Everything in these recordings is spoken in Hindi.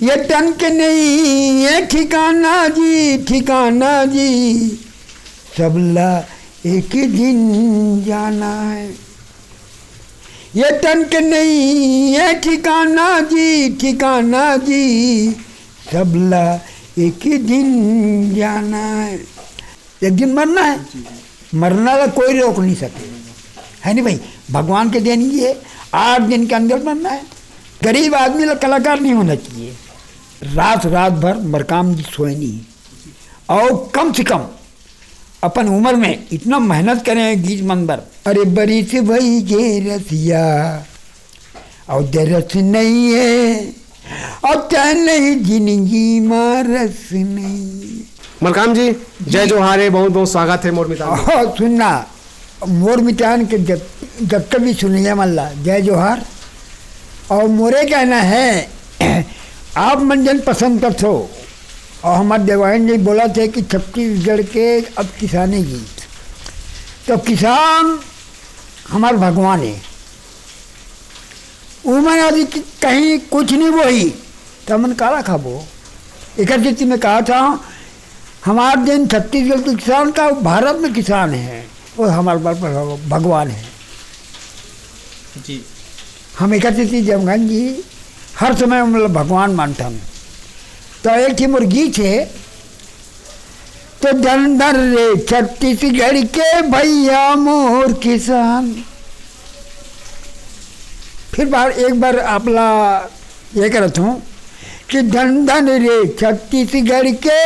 ये तन के नहीं ये ठिकाना जी सबला एक ही दिन जाना है। ये तन के नहीं ये ठिकाना जी सबला एक ही दिन जाना है। एक दिन मरना है, मरना का कोई रोक नहीं सके, है नहीं भाई, भगवान के देन ये 8 दिन के अंदर मरना है। गरीब आदमी का कलाकार नहीं होना चाहिए, रात भर मरकाम सोए नहीं, और कम से कम अपन उम्र में इतना मेहनत करें गीत मंबर। अरे बड़ी से भाई ये रसिया और दरस नहीं है और तय नहीं जिंदगी मारस नहीं। मलकाम जी जय जोहार है, बहुत बहुत स्वागत है मोर मितान। सुनना मोर मितान के जब तक भी सुनिए मल्ला जय जोहार। और मोरे कहना है आप मंजन पसंद करते हो, और हमारे देवायन जी बोला थे कि छत्तीसगढ़ के अब किसानी गीत, तो किसान हमारा भगवान है, उमन आदि कहीं कुछ नहीं वही तो मन काला खाबो। एक स्थिति में कहा था हमारे दिन छत्तीसगढ़ के किसान का भारत में किसान है, वो हमारे भगवान है जी। हम एक स्थिति जमगन जी हर समय मतलब भगवान मानता हूँ। तो एक थी मुर्गी थे, तो धन धन रे छत्तीसगढ़ के भैया मोर किसान। फिर एक बार आपला ये करता हूँ कि धन धन रे छत्तीसगढ़ के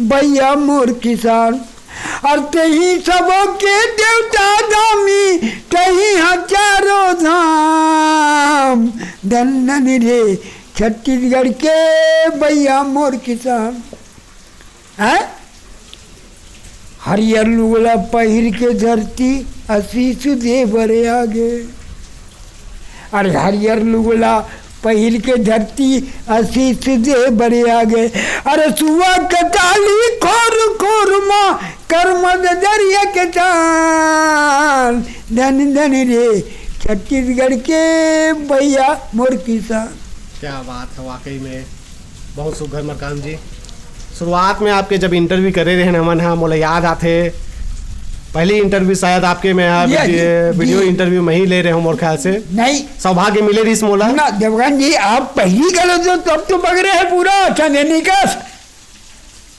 भैया मोर किसान, और तही सबों के देवता धामी तही हजारों धाम। धन धन रे छत्तीसगढ़ के भैया मोर किसान है। हरियर लुगला पहिर के धरती आशीष दे बड़े आगे। अरे हरियर लुगला पहिर के धरती आशीष दे बड़े आगे। अरे सुआ कटाली खोर खोर माँ कर्म दरिया के चान। धन धन रे छत्तीसगढ़ के भैया मोर किसान। क्या बात है, वाकई में बहुत सुघर मलकाम जी। शुरुआत में आपके जब इंटरव्यू करे रहे हमन हाँ मोला याद आते, पहली इंटरव्यू शायद आपके में वीडियो इंटरव्यू में ही ले रहे हूँ मोर ख्याल से। नहीं सौभाग्य मिले रही मोला ना देवगन जी, आप पहली गलो जो तब तो बग रहे हैं पूरा अच्छा देने का।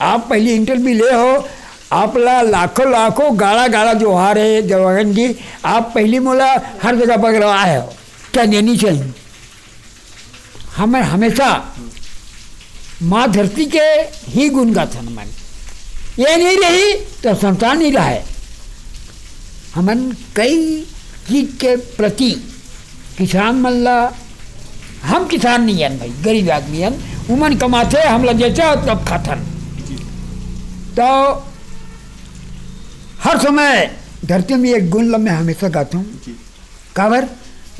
आप पहली इंटरव्यू ले हो, आपला लाखों लाखों गाड़ा जोहार है देवगन जी। आप पहली मोला हर जगह बग रहा है, क्या देनी चाहिए। हमें हमेशा माँ धरती के ही गुण गाथन मन, ये नहीं रही तो संतान नहीं रहा है। हमन कई चीज के प्रति किसान मल्ला, हम किसान नहीं हैं भाई, गरीब आदमी हैं, उमन कमाते हम लजेचा तब खाथन। तो हर समय धरती में एक गुण मैं हमेशा गाता हूँ, काबर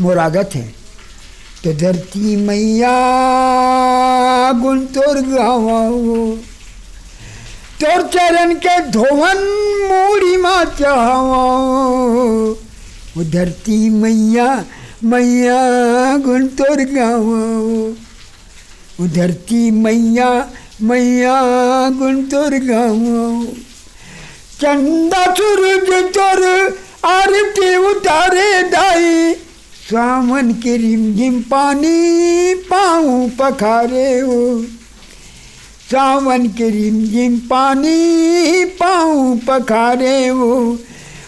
मोर आदत है। तो धरती मैया गुण तोर गावाओ, तोर चरण के धोवन मूड़ी माँ चढ़ाओ। वो धरती मैया मैया गुण तोर गावाओ, वो धरती मैया मैया गुण तोर गावाओ। चंदा सूरज तोर आरती उतारे दाई, सावन के रिमझिम पानी पाँव पखारे हो। सावन के रिमझिम पानी पाँव पखारे हो।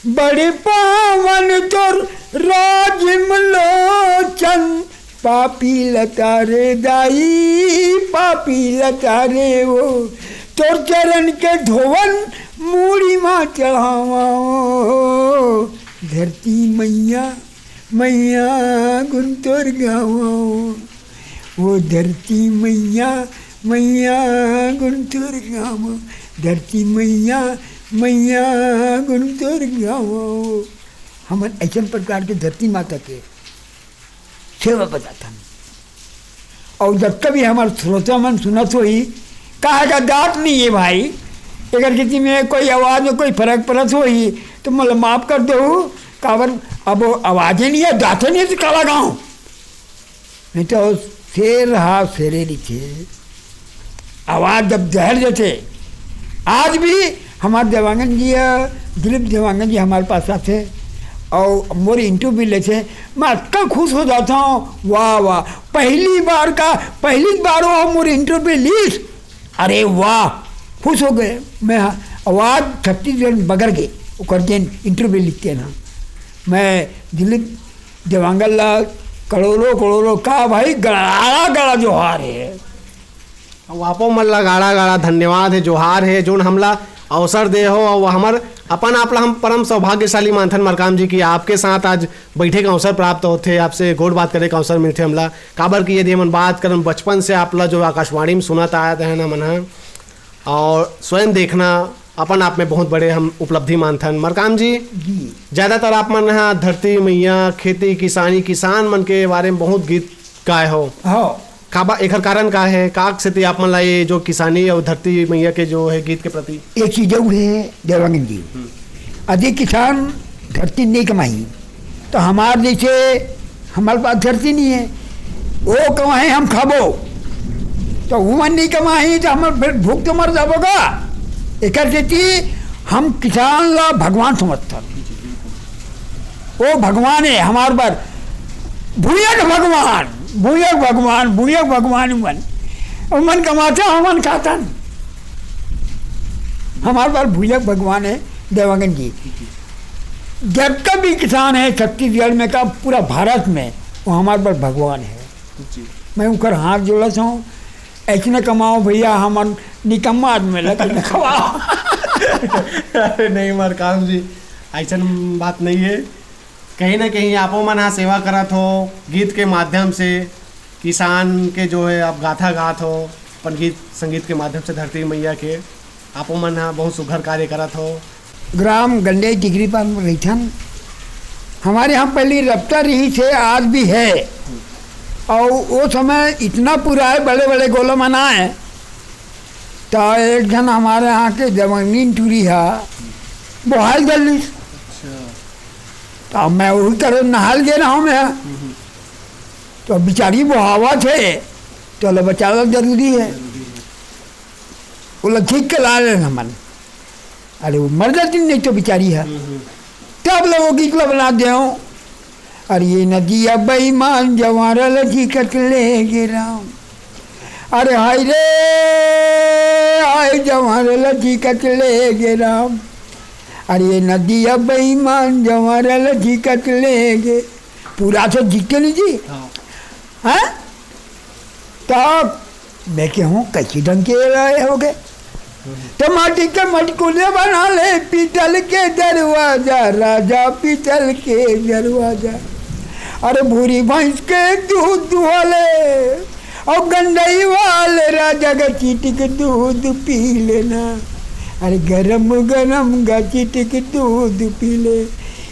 बड़े पावन तोर राजिम लोचन, पापी लतारे दाई पापी लतारे हो। तोर चरण के धोवन मूड़ी माँ चढ़ावा। धरती मैया मैया गुण तोर गावो, वो धरती मैया मैया गुण तोर गावो। धरती मैया मैया गुण तोर गावो। हम ऐसे प्रकार के धरती माता के सेवा बताता हूँ। और जब कभी हमारे श्रोता मन सुनत हो ही कहा का दांत नहीं है भाई, अगर किसी में कोई आवाज़ में कोई फर्क पड़त हो ही तो मतलब माफ़ कर दो। काबर अब आवाज़ें नहीं है, दांत नहीं है तो काला गाँव नहीं तो शेर हा शेरे लिखे आवाज़ जब जहर जैसे, आज भी हमारे देवांगन जी दिलीप देवांगन जी हमारे पास आते और मोरी इंटरव्यू लेते, मैं इतना खुश हो जाता हूँ, वाह वाह, पहली बार वो मोरी इंटरव्यू ली, अरे वाह, खुश हो गए। मैं आवाज़ छत्तीसगढ़ बगर गए वो करके इंटरव्यू लिखते ना, मैं दिलीप देवांगन ला करोड़ों का भाई गड़ा जोहार है। वापो मल्ला गाड़ा धन्यवाद है, जोहार है, जो हमला अवसर दे हो और हमर अपन आपला हम परम सौभाग्यशाली मानथन मरकाम जी की आपके साथ आज बैठे का अवसर प्राप्त होते, आपसे गोड़ बात करे का अवसर मिलते हमला। काबर की यदि हम बात करम बचपन से आपला जो आकाशवाणी में सुनता आया है ना मन, और स्वयं देखना अपन आप में बहुत बड़े हम उपलब्धि मानथन। मरकाम जी ज़्यादातर आप मन यहाँ धरती मैया, खेती किसानी, किसान मन के बारे में बहुत गीत गाए हो। हाँ, काबा एकर कारण का है, काक से आप मन ला ये जो किसानी और धरती मैया के जो है गीत के प्रति एक चीज़ है देवांगन जी, अधिक किसान धरती नहीं कमाई तो हमारे जैसे हमारे पास धरती नहीं है, वो कमाए हम खाबो, तो वो नहीं कमाई तो हम फिर भूख तो मर जाबोगा। एक हम किसान ला भगवान समझता, वो भगवान है हमारे पर, भूयक भगवान मन कमाता हमन खाता, हमारे पास भूयक भगवान है देवांगन जी। जब का भी किसान है छत्तीसगढ़ में का पूरा भारत में, वो हमारे पास भगवान है। मैं उनकर हाथ जोड़ता हूँ, ऐसे न कमाओ भैया, हमार निकम्मा आदमी लगे न खवाओ। अरे नहीं मरकाम जी, ऐसा बात नहीं है, कहीं ना कहीं आपो मन यहाँ सेवा करत हो, गीत के माध्यम से किसान के जो है आप गाथा गात हो, अपन गीत संगीत के माध्यम से धरती मैया के आपो मन यहाँ बहुत सुघर कार्य करत हो। ग्राम गंडे टिकरी पान में रही, हमारे यहाँ पहले रफ्ता रही थे, आज भी है, और वो समय इतना पूरा है, बड़े बड़े गोला मना है। तो एक जन हमारे यहाँ के जमीन टूरी है, बहाल जल्दी, तो मैं वही तरह नहाल गया रहा हूँ मैं, तो बेचारी बहावा थे, तो लो बचाना जरूरी है, वो लोग ठीक के ला लेना मन, अरे वो मर जाती नहीं तो बेचारी है, तब लोगों की बना दे। अरे ये नदिया बेईमान जवारल झिकत ले गिरा, अरे हाय रे हाय जवारल झिकत ले गिरा, अरे ये नदिया बेईमान जवारल झिकत ले गे, पूरा तो झिकते नहीं जी, हैं? तब मैं कहूँ कैसी ढंग के रहे हो गए, टमाटी के मटकुले बना ले, पीतल के दरवाजा राजा पीतल के दरवाजा, अरे भूरी भैंस के दूध दुहले और गंडई वाले राजा का चीटिक दूध पी लेना, अरे गरम गरम गा चीटिक दूध पी ले,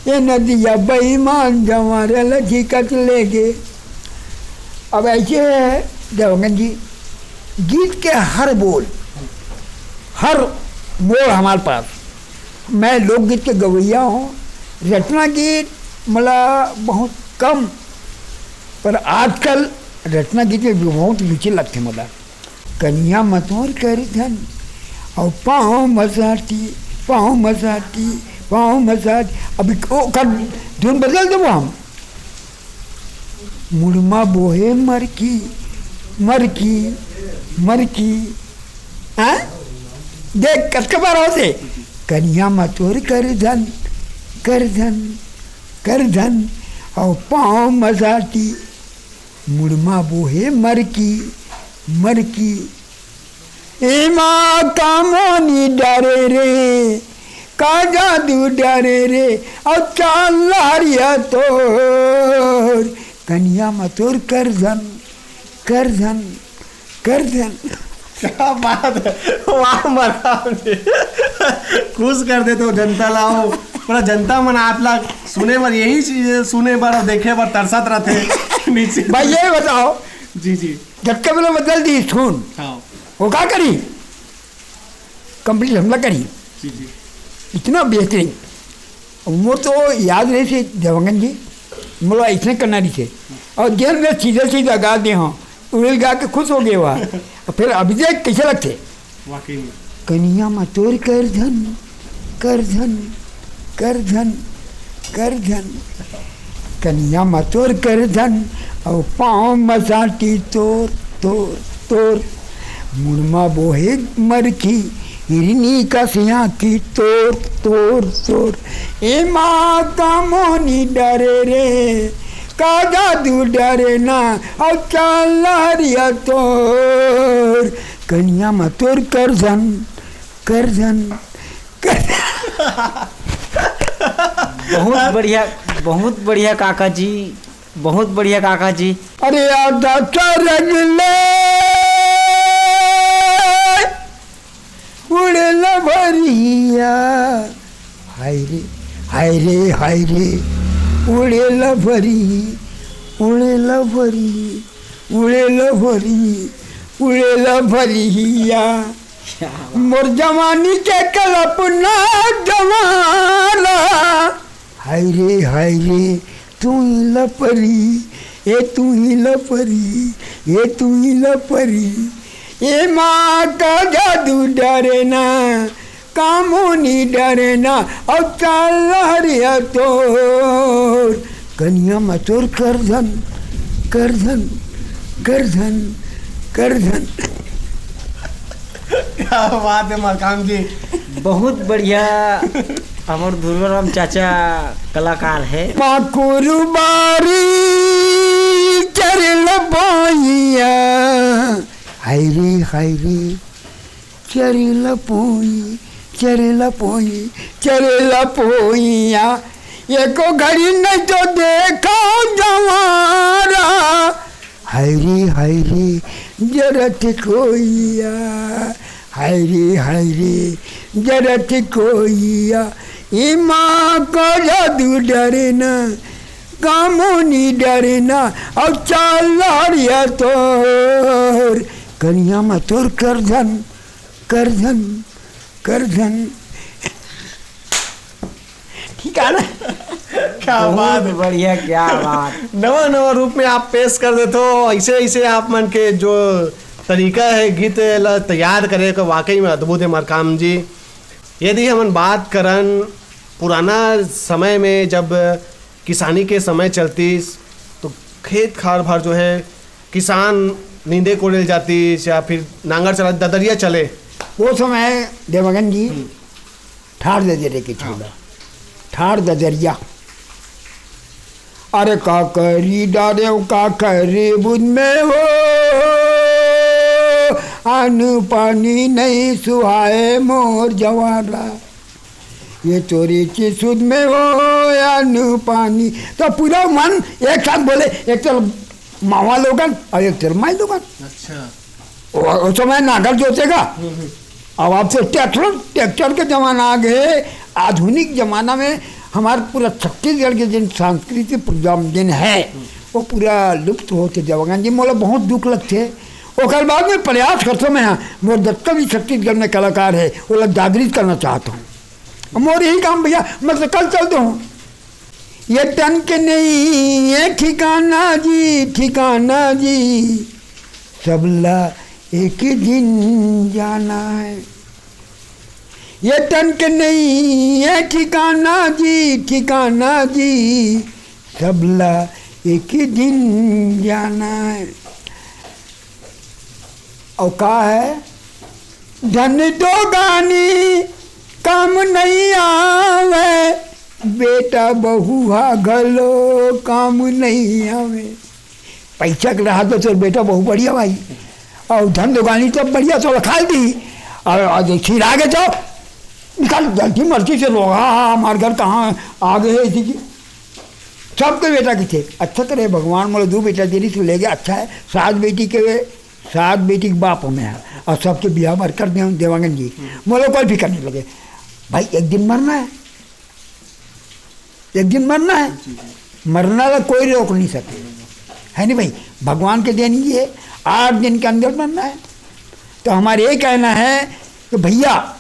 ये नदिया बेईमान जवारल झिकत ले गे। अब ऐसे है देवांगन जी, गीत के हर बोल हर मोड़ हमारे पास, मैं लोकगीत के गवैया हूँ, रचना गीत मला बहुत कम, पर आजकल रचना गीत में बहुत रुचि लगते मला। कन्या मतोर कर धन और पाँव मसाटी पाँव मसाटी पाँव मसाटी, अभी वो कर धुन बदल दो हम, मुड़मा बोहे मरकी मरकी मरकी, हाँ देख कस बार होते, कन्या मतोर कर धन कर धन कर धन और पाँव मसाटी, मुड़मा बोहे मरकी मरकी, ए माँ कामोनी डरे रे का जादू डरे रे, और चाल लहरिया तोर, कन्या मतोर कर धन कर धन कर धन। क्या बात है, वाह मरकाम जी, खुश कर दे तो जनता लाओ, पूरा जनता मन आपला सुने पर यही चीज सुने पर और देखे पर तरसत रहते नीचे। भाई ये बताओ जी जी, जब कब लोग बदल दी सुन, हाँ वो क्या करी, कंप्लीट हमला करी, जी जी, इतना बेहतरीन, वो तो याद रहे थे देवांगन जी, मोला इतने करना रही थे, और जेल में सीधे सीधा गा दे हाँ, उड़ेल गा के खुश हो गए वहाँ, और फिर अभिषेक कैसे लगते? वाकई में कनिया मतोर कर धन कर धन कर धन कर धन, कनिया मतोर कर धन और पाँव मसाटी तोर तोर तोर, मुड़मा बोहे मरखी हिरनी कसिया की तोर तोर तोर, ए माँ का मोनी डरे रे का जादू डरे ना और चल तोर, कनिया मतोर कर धन कर धन कर। बहुत बढ़िया काका जी, बहुत बढ़िया काका जी। अरे आधा चरग ले उड़े लभरिया, हाय रे हाय रे हाय रे, उड़े लभरी उड़े लभरी उड़े लभरी उड़े लभरिया, मोर जवानी के कल्पना जवाना, हाय रे तू ही लपरी, ए तू ही लपरी, ए तू ही लपरी, ए माँ का जादू डरे ना कामोनी डरे ना और चल हरिया तोर, कनिया मतोर कर धन कर धन कर धन कर धन। क्या बात है मरकाम जी, बहुत बढ़िया अमर ध्रुवराम चाचा कलाकार है। पाकुरु बारी चरल बोइया, हाय रे चरल पोई चरल पोई चरल पोइया, एको घड़ी नहीं तो देखा जवारा, हाय रे जरत कोइया, हाय रे जरत कोइया, ई माँ को जादू डरे ना कामोनी डरे ना और चल हरिया तोर, कनिया मतोर कर धन कर धन कर धन। ठीक है ना? क्या बात है, बढ़िया, क्या बात। नवा नवा रूप में आप पेश कर देते हो, ऐसे ऐसे आप मन के जो तरीका है गीत तैयार करे का वाकई में अद्भुत है मरकाम जी। यदि हम बात करन पुराना समय में जब किसानी के समय चलती तो खेत खार भर जो है किसान नींदे कोड़े जाती या फिर नांगर चला ददरिया चले, वो समय देवगन जी ठाड़ ददरिया की छोड़ा, ठाड़ ददरिया, अरे का करी डारे का करे बुध में हो, अन्न पानी नहीं सुहाए मोर जवारा, ये चोरी की सुध में हो अन्न पानी, तो पूरा मन एक साथ बोले, एक तरफ मावा लोगन और एक तरफ माई लोगन। अच्छा, उस समय नागर जोतेगा, अब आप से ट्रैक्टर के जमाना आ गए। आधुनिक जमाना में हमारे पूरा छत्तीसगढ़ के जिन सांस्कृतिक प्रोग्राम जिन है वो पूरा लुप्त होते देवगन जी, मोला बहुत दुख लगते। और बाद में प्रयास करता मैं, हाँ मोर दत्ता भी छत्तीसगढ़ में कलाकार है, वो लोग जागृत करना चाहता हूँ। मोर यही काम भैया, मैं तो कल चलता हूँ। ये तन के नहीं ये ठिकाना जी ठिकाना जी, सबला एक ही दिन जाना है। ये तन के नहीं ये ठिकाना जी, सबला एक ही दिन जाना है। और का है धन दो गानी काम नहीं आवे, बेटा बहुआ घलो काम नहीं आवे। पैसा के रहा तो बेटा बहु बढ़िया भाई, और धन दुकानी तो बढ़िया तो खा दी, और खीर आगे तो निकाल जल्दी मर्जी से लोग, हाँ हमारे घर कहाँ आ गए इसी की। सबके बेटा की थे, अच्छा करे भगवान मोले दो बेटा देरी से ले गया, अच्छा है। 7 बेटी के बाप में है, और सबके ब्याह भर कर दिया देवांगन जी। मोले कोई फिक्र नहीं लगे भाई, एक दिन मरना है, एक दिन मरना है, मरना का कोई रोक नहीं सके, है नहीं भाई, भगवान के देन ये 8 दिन के अंदर मरना है। तो हमारे ये कहना है कि भैया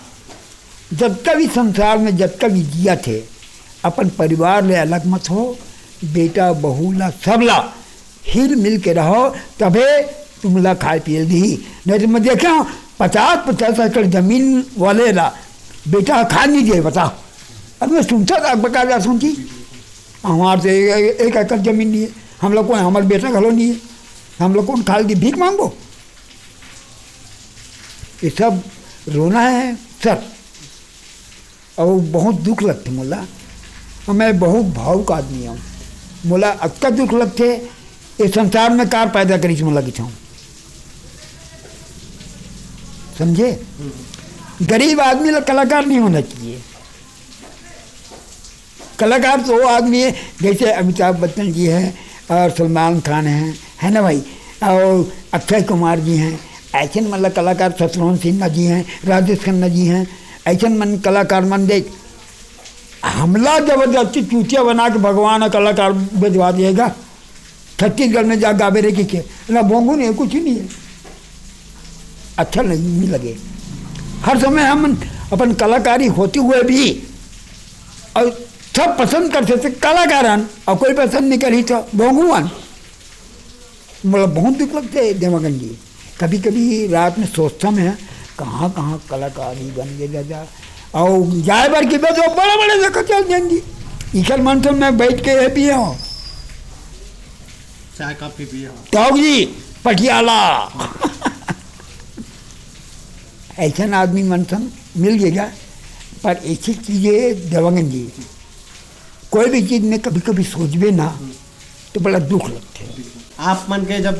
जब कभी संसार में जब कभी जिया थे, अपन परिवार ले अलग मत हो, बेटा बहू ला सब ला हिल मिल के रहो, तबे तुमला खाए पिए दी। नहीं तो मैं देखा 50-50 एकड़ जमीन वाले ला बेटा खा नहीं दिए बताओ। अब मैं सुनता था बका जा सुन की हमारे से 1 एकड़ जमीन नहीं है, हम लोग को हमारे बेटा घलो नहीं है, हम लोग को खा दी भीख मांगो। ये सब रोना है सर, और बहुत दुख लगते मोला। और मैं बहुत भावुक आदमी हूँ मोला, अक्का दुख लगते ये संसार में कार पैदा करी मोला किछाऊँ, समझे। गरीब आदमी लोग कलाकार नहीं होना चाहिए। कलाकार तो वो आदमी है जैसे अमिताभ बच्चन जी हैं और सलमान खान हैं, है ना भाई, और अक्षय कुमार जी हैं। ऐसे मतलब कलाकार शत्रुघ्न सिन्हा जी हैं, राजेश खन्ना जी हैं। ऐसे मन कलाकार मन देख हमला जबरदस्ती चूतिया बना के भगवान कलाकार भिजवा दिएगा। छत्तीसगढ़ में जा गावेरे की ना बोंगू नहीं है, कुछ ही नहीं है, अच्छा नहीं लगे। हर समय हम अपन कलाकारी होते हुए भी और सब पसंद करते थे कलाकारन, और कोई पसंद नहीं करी तो बोंगुआन। मतलब बहुत दुख लगते देवागन जी। कभी कभी रात में सोचता मैं कहाँ कहाँ कलाकारी बन गए जा, और जाए बार की बस बड़े बड़े जगह चल जाएंगी। इकल मंथन में बैठ के ये पिए हो चाय काफी पिए हो तो जी पटियाला ऐसा आदमी मंथन मिल जाएगा। पर ऐसी चीज़ें देवांगन जी कोई भी चीज़ में कभी कभी सोचबे ना तो बड़ा दुख लगते है। आप मन के जब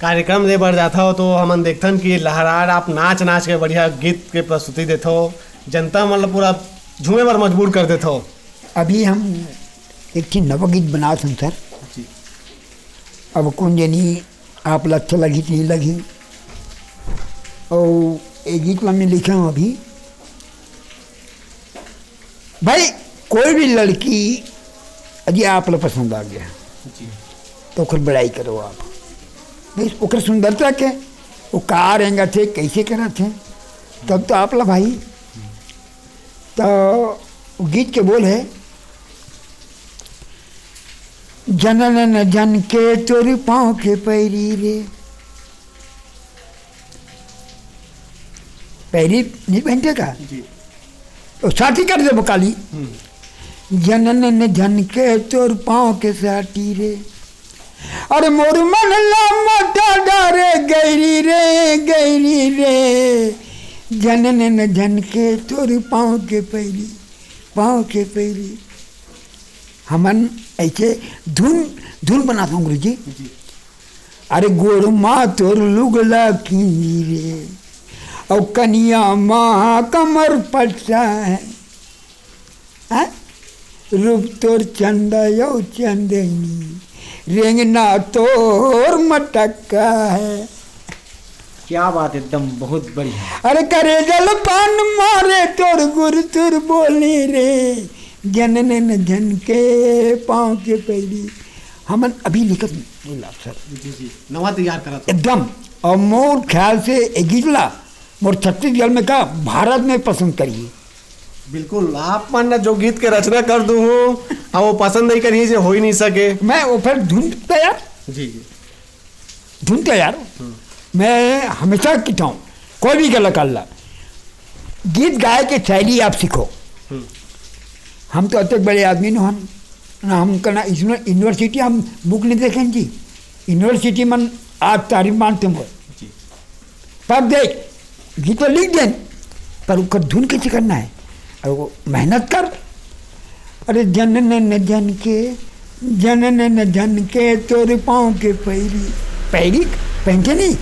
कार्यक्रम दे बढ़ जाता हो तो हमन देखथन कि लहरार आप नाच नाच के बढ़िया गीत के प्रस्तुति देते हो, जनता मतलब पूरा झूमे पर मजबूर कर देते हो। अभी हम एक चीज नवगीत बना सन सर, अब कौन जानी आप अच्छा लगी नहीं लगी, और एक गीत में लिखा हूँ अभी। भाई कोई भी लड़की यदि आप लोग पसंद आ गया तो फिर बड़ाई करो आप भाई, ओकर सुंदरता के वो कहाँ रहेंगे थे कैसे करा थे, तब तो आप लोग भाई। तो गीत के बोल है जनन न जन के तोर पाँव के पैरी रे, पैरी नहीं पहनते का तो साथी कर दे बकाली। जनन न जन के तोर पाँव के साथी रे, अरे मोर मन ला मोटा डारे गैरी रे, जनन न जन के तोर पाँव के पैरी। हमन ऐसे धुन बनाता हूँ गुरु जी। अरे गोर माँ तोर लुगला की रे, और कनिया माँ कमर पट्टा है, रूप तोर चंदा यो चंदनी, रेंगना तोर मटका है। क्या बात, एकदम बहुत बढ़िया। अरे करे जल पान मारे तोर गुर तुर बोली रे, जनन न जन के पाँव के पैरी। हमन अभी लिखत बोला सर नवा तैयार करा था एकदम, और मोर ख्याल से एक गीतला मोर छत्तीसगढ़ में का भारत में पसंद करिए। बिल्कुल, आप मन जो गीत के रचना कर दूँ और वो पसंद नहीं करिए हो ही नहीं सके। मैं वो फिर धुन तैयार धुन तैयार मैं हमेशा कहता हूँ कोई भी कलाकार ला गीत गाए के शैली आप सीखो। हम तो अतक बड़े आदमी न हम करना यूनिवर्सिटी हम बुक नहीं देखें जी, यूनिवर्सिटी मन आज तारीफ मानते हो पर देख गीत तो लिख दें पर उसका धुन कैसे करना है और वो मेहनत कर। अरे जनन न जन के तोर पाँव के पैरी पहनते नहीं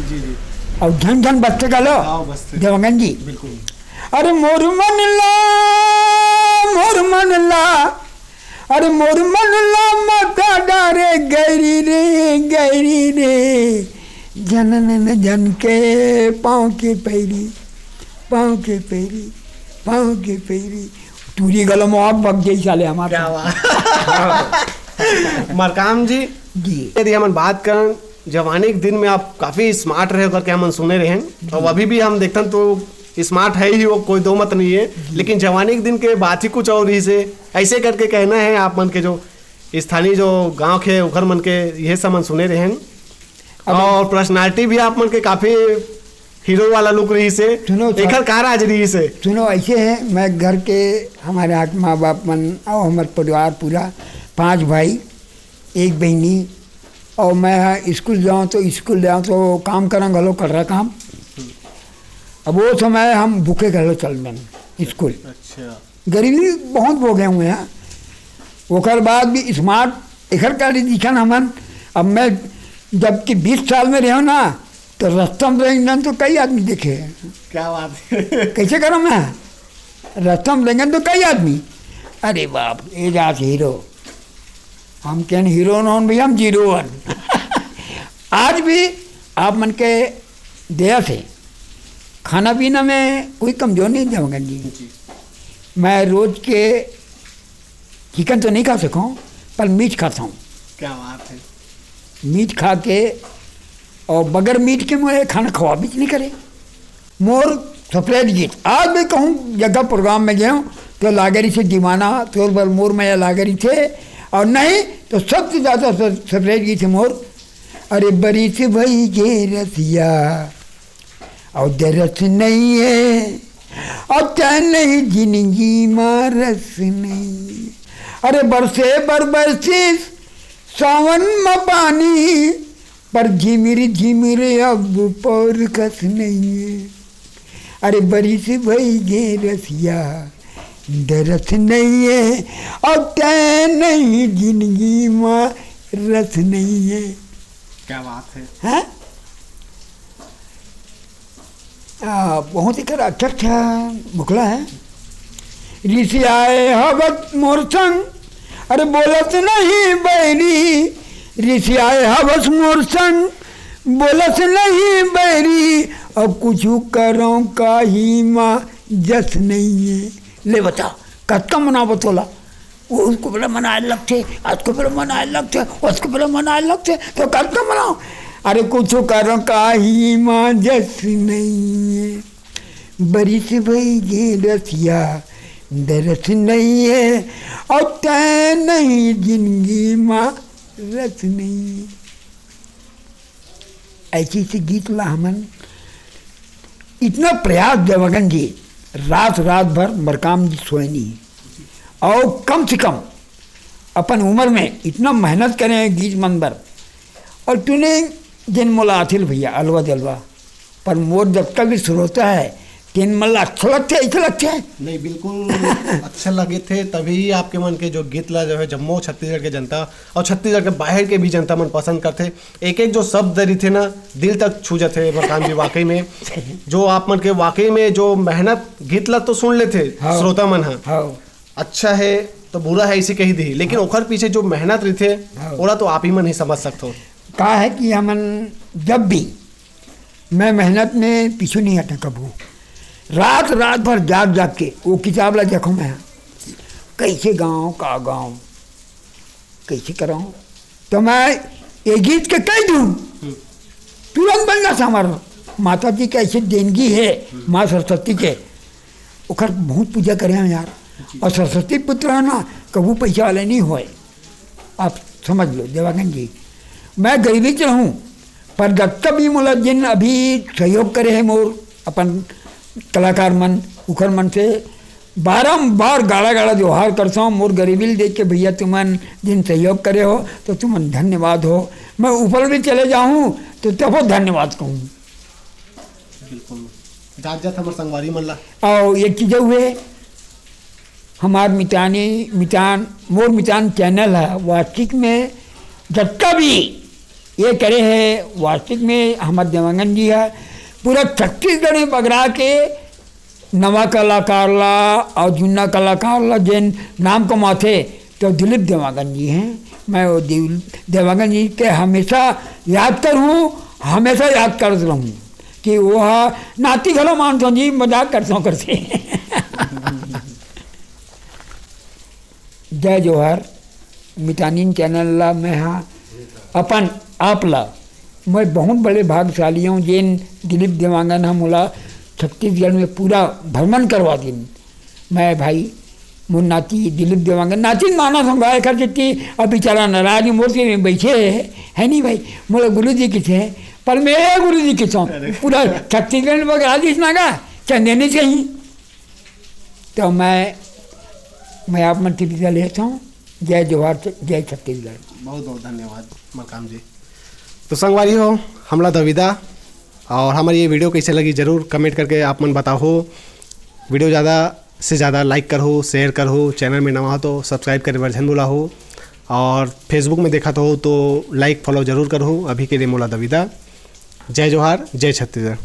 और झन झन बस्ते का लो देवांगन जी। अरे मोर मन ला मका डारे गैरी रे, जनन न जन के पाँव के पैरी। टूरी गलो में आप बग जाई साले हमारे। मरकाम जी यदि हम बात करें जवानी के दिन में आप काफ़ी स्मार्ट रहे करके हम सुने रहे हैं, और अभी भी हम देखते तो स्मार्ट है ही, वो कोई दो मत नहीं है। लेकिन जवानी के दिन के बात ही कुछ और ही से ऐसे करके कहना है आप मन के जो स्थानीय जो गांव के उखर मन के यह सब मन सुने रहे हैं। और पर्सनालिटी भी आप मन के काफी हीरो वाला लुक रही से। सुनो तो- एकर का राज रही से। सुनो ऐसे है, मैं घर के हमारे यहाँ के माँ बाप मन और हमारे परिवार पूरा 5 भाई 1 बहनी, और मैं स्कूल जाऊँ तो काम करूँ घलो कर रहा काम। अब वो समय हम भूखे घलो चल दें स्कूल, अच्छा, गरीबी बहुत हो गए हुए हैं। ओकर बाद भी स्मार्ट एकर का दिखन हमन। अब मैं जबकि 20 साल में रहो ना, तो रास्ता में रहेंगे तो कई आदमी देखे। क्या बात है। कैसे करूँ मैं, रास्ता में रहेंगे तो कई आदमी, अरे बाप ये जात हीरो, हम क्या हीरो नॉन भैया, हम 01। आज भी आप मन के दया से खाना पीना में कोई कमजोर नहीं जाऊँगा जी। मैं रोज के चिकन तो नहीं खा सकूँ, पर मीट खाता हूँ। क्या बात है। मीट खा के, और बगैर मीट के मुझे खाना खवा भी नहीं करे। मोर सफेद गीत आज भी कहूँ, जगह प्रोग्राम में गया हूँ तो लागरी से दीवाना तोर बल मोर में लागरी थे, और नहीं तो सबसे ज़्यादा सफेद गीत है मोर। अरे बड़ी से भई गे रसिया और दरस नहीं है, और तय नहीं जिंदगी में रस नहीं। अरे बरसे बरसिस सावन में पानी, पर झिमिर झिमिर अब पर कस नहीं है। अरे बड़ी से भई गे रसिया दरस नहीं है, और तय नहीं जिंदगी में रस नहीं है। क्या बात है। हाँ, बहुत ही कर अच्छा मुखला है। ऋषि आए हवत मोर संग, अरे बोलत नहीं बैरी। ऋषि आए हवस मोर संग, बोलत नहीं बैरी। अब कुछ करो काही माँ जस नहीं है। ले बता कत्का मना बतोला, वो उसको पहले मनाए लगते, आज को पहले मनाए लगते, उसको पहले मनाए लगते, तो कत्का मनाओ। अरे कुछ करो काही माँ जस नहीं है। बड़ी से भई गे रसिया दरस नहीं है, और तय नहीं जिंदगी माँ रस नहीं है। ऐसी से गीत ला हमन इतना प्रयास देवगन जी रात भर मरकाम जी सोए नहीं, और कम से कम अपन उम्र में इतना मेहनत करें गीत मंबर। और तूने जिन मोला आथिल भैया अलवा जलवा, पर मोर जब तक भी शुरू होता है तीन मल्ला अच्छा लगता है, ऐसा लगता है नहीं, बिल्कुल अच्छे लगे थे। तभी आपके मन के जो गीत ला जो है जम्मू छत्तीसगढ़ के जनता और छत्तीसगढ़ के बाहर के भी जनता मन पसंद करते। एक एक जो शब्द दरी थे ना, दिल तक छू जाते मरकाम जी। वाकई में जो आप मन के वाकई में जो मेहनत गीत ला तो सुन लेते श्रोता मन है, अच्छा है तो बुरा है इसी कही दी, लेकिन ओखर पीछे जो मेहनत रही थे ओला तो आप ही मन ही समझ सकते हो। कहा है कि हमन जब भी मैं मेहनत में पीछे नहीं हटा कबू, रात भर जाग के वो किताब ला देखो मैं कैसे गाँव का गाँव कैसे कराऊँ, तो मैं ये गीत के कह दूँ तुरंत बन गया था। हमारा माता जी का ऐसी देनगी है माँ सरस्वती के, ओखर बहुत पूजा करें हम यार। और सरस्वती पुत्र है ना, कबू पैसा वाले नहीं होए, आप समझ लो देवागन जी। मैं गरीबी च रहूँ, पर जब भी मोला जिन अभी सहयोग करे है मोर अपन कलाकार मन उखर मन से बारम्बार गाड़ा जोहार करता हूँ। मोर गरीबी देख के भैया तुमन जिन सहयोग करे हो तो तुमन धन्यवाद हो। मैं ऊपर भी चले जाऊँ तो तब धन्यवाद कहूँ। बिल्कुल जात हमारे संगवारी मन ला। और एक चीज़ हुए हमार मोर मितान चैनल है, वास्तविक में जब भी ये करे है, वास्तविक में हमारे देवांगन जी है पूरा छत्तीसगढ़ में बगरा के नवा कलाकार ला और जुन्ना कलाकार ला जिन नाम कमाते तो दिलीप देवांगन जी हैं। मैं वो देवांगन जी के हमेशा याद करूँ, हमेशा याद करते रहूँ कि वो नाती घलो मानता जी, मजाक करते जय जोहर। मितानिन चैनल ला मैं हाँ अपन आप ला मैं बहुत बड़े भाग्यशाली हूँ जिन दिलीप देवांगन हम मोला छत्तीसगढ़ में पूरा भ्रमण करवा दिन। मैं भाई मोर नाती दिलीप देवांगे नाती माना संभाल कर जितनी अब बेचारा नाराज मूर्ति में बैठे है नहीं भाई मोला गुरु जी किथे पर मेरे गुरु जी किथों पूरा छत्तीसगढ़ वगैरह जिस नागा चंदेनी चाहिए तो मैं आप मन विदा लेता हूँ। जय जोहार जय छत्तीसगढ़। बहुत बहुत धन्यवाद मलकाम जी। तो संगवारी हो हमला दविदा और हमारी ये वीडियो कैसे लगी ज़रूर कमेंट करके आप मन बताओ। वीडियो ज़्यादा से ज़्यादा लाइक करो, शेयर करो, चैनल में नवा हो तो सब्सक्राइब करे वर्जन बोला हो और फेसबुक में देखा तो लाइक फॉलो ज़रूर करो। अभी के लिए मोला दविदा। जय जोहार जय छत्तीसगढ़।